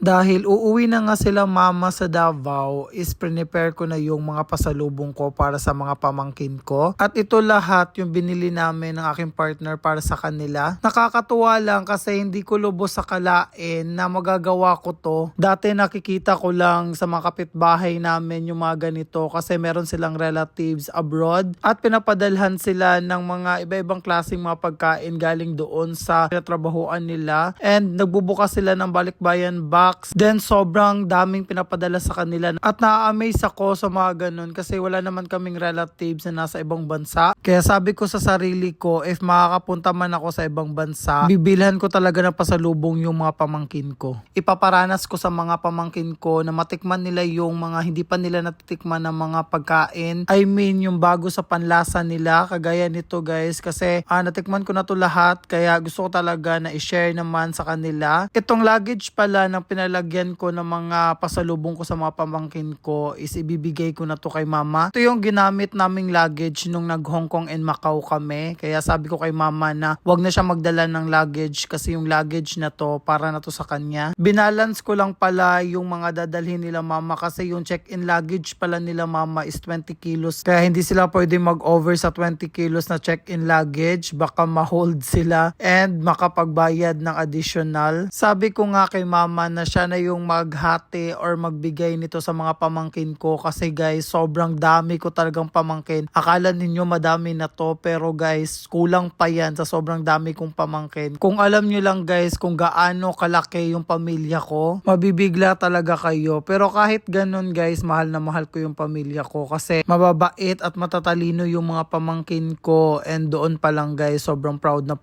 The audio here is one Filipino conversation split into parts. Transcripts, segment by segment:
Dahil uuwi na nga sila mama sa Davao, is prepare ko na yung mga pasalubong ko para sa mga pamangkin ko. At ito lahat yung binili namin ng aking partner para sa kanila. Nakakatuwa lang kasi hindi ko lubos sa kalain na magagawa ko to. Dati nakikita ko lang sa mga kapitbahay namin yung mga ganito kasi meron silang relatives abroad at pinapadalhan sila ng mga iba-ibang klaseng mga pagkain galing doon sa trabahuan nila. And nagbubukas sila ng balikbayan box. Then sobrang daming pinapadala sa kanila at na-amaze ako sa mga ganun kasi wala naman kaming relatives na nasa ibang bansa. Kaya sabi ko sa sarili ko, if makakapunta man ako sa ibang bansa, bibilhan ko talaga ng pasalubong yung mga pamangkin ko. Ipaparanas ko sa mga pamangkin ko na matikman nila yung mga hindi pa nila natitikman ng mga pagkain. I mean yung bago sa panlasa nila, kagaya nito guys kasi natikman ko na to lahat kaya gusto ko talaga na i-share naman sa kanila. Itong luggage pala ng pinalagyan ko ng mga pasalubong ko sa mga pamangkin ko is ibibigay ko na to kay mama. Ito yung ginamit naming luggage nung nag Hong Kong and Macau kami. Kaya sabi ko kay mama na wag na siya magdala ng luggage kasi yung luggage na to para na to sa kanya. Binalance ko lang pala yung mga dadalhin nila mama kasi yung check-in luggage pala nila mama is 20 kilos. Kaya hindi sila pwede mag-over sa 20 kilos na check-in luggage. Baka ma-hold sila and makapagbayad ng additional. Sabi ko nga kay mama na siya na yung maghati or magbigay nito sa mga pamangkin ko kasi guys, sobrang dami ko talagang pamangkin. Akala ninyo madami na to pero guys, kulang pa yan sa sobrang dami kong pamangkin. Kung alam nyo lang guys kung gaano kalaki yung pamilya ko, mabibigla talaga kayo. Pero kahit ganun guys, mahal na mahal ko yung pamilya ko kasi mababait at matatalino yung mga pamangkin ko and doon pa lang guys, sobrang proud na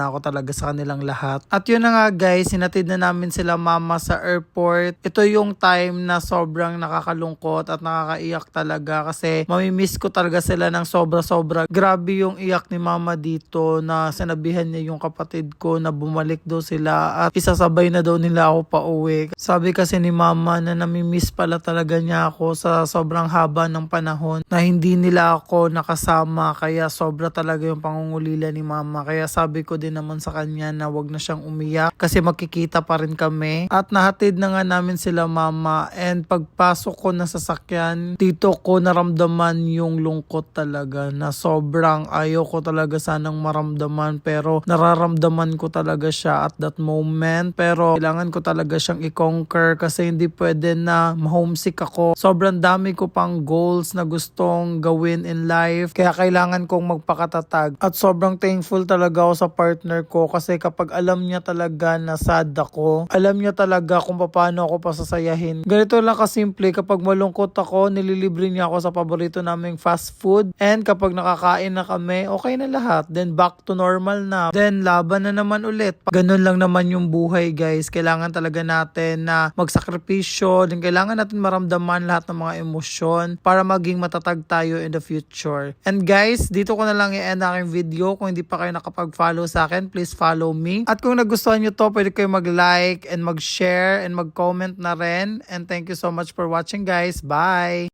ako talaga sa kanilang lahat. At yun na nga guys, sinatid na namin sila mama sa airport. Ito yung time na sobrang nakakalungkot at nakakaiyak talaga kasi mamimiss ko talaga sila ng sobra-sobra. Grabe yung iyak ni mama dito na sinabihan niya yung kapatid ko na bumalik daw sila at isasabay na daw nila ako pa uwi. Sabi kasi ni mama na namimiss pala talaga niya ako sa sobrang haba ng panahon na hindi nila ako nakasama kaya sobra talaga yung pangungulila ni mama. Kaya sabi ko din naman sa kanya na wag na siyang umiyak kasi magkikita pa rin kami. At nahatid na nga namin sila mama and pagpasok ko na sasakyan, dito ko naramdaman yung lungkot talaga na sobrang ayaw ko talaga sanang maramdaman pero nararamdaman ko talaga siya at that moment. Pero kailangan ko talaga siyang i-conquer kasi hindi pwede na ma-homesick ako. Sobrang dami ko pang goals na gustong gawin in life kaya kailangan kong magpakatatag at sobrang thankful talaga ako sa partner ko kasi kapag alam niya talaga na sad ako, alam niya talaga kung paano ako pasasayahin. Ganito lang kasimple, kapag malungkot ako, nililibre niya ako sa paborito naming fast food. And kapag nakakain na kami, okay na lahat. Then back to normal na. Then laban na naman ulit. Ganun lang naman yung buhay guys. Kailangan talaga natin na magsakripisyo. Then kailangan natin maramdaman lahat ng mga emosyon para maging matatag tayo in the future. And guys, dito ko na lang i-end aking video. Kung hindi pa kayo nakapag-follow sa akin, please follow me. At kung nagustuhan nyo to, pwede kayo mag-like and mag-share and mag-comment na rin. And thank you so much for watching guys. Bye!